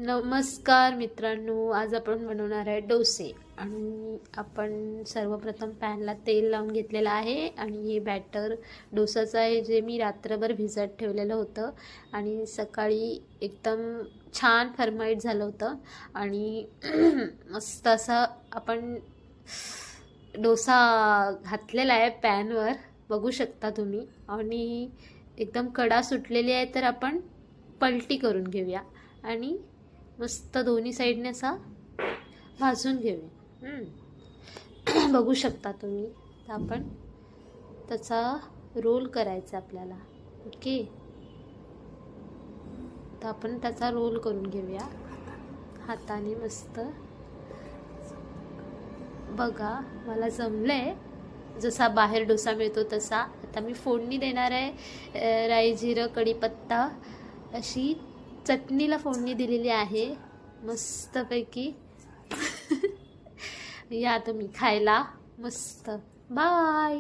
नमस्कार मित्रांनो, आज आपण बनवणार आहे डोसे. आणि आपण सर्वप्रथम पॅनला तेल लावून घेतलेलं आहे आणि हे बॅटर डोसाचं आहे जे मी रात्रभर भिजत ठेवलेलं होतं आणि सकाळी एकदम छान फर्माईट झालं होतं. आणि मस्त असा आपण डोसा घातलेला आहे पॅनवर, बघू शकता तुम्ही. आणि एकदम कडा सुटलेली आहे, तर आपण पलटी करून घेऊया आणि मस्त दोन्ही साईडने असा भाजून घेऊया. बघू शकता तुम्ही. तर आपण त्याचा रोल करायचा आपल्याला. ओके, तर आपण त्याचा रोल करून घेऊया हाताने. मस्त बघा, मला जमलंय जसा बाहेर डोसा मिळतो तसा. आता मी फोडणी देणार आहे राई, जिरं, कढीपत्ता अशी चटणीला फोडणी दिलेली आहे मस्तपैकी. या तुम्ही खायला. मस्त. बाय.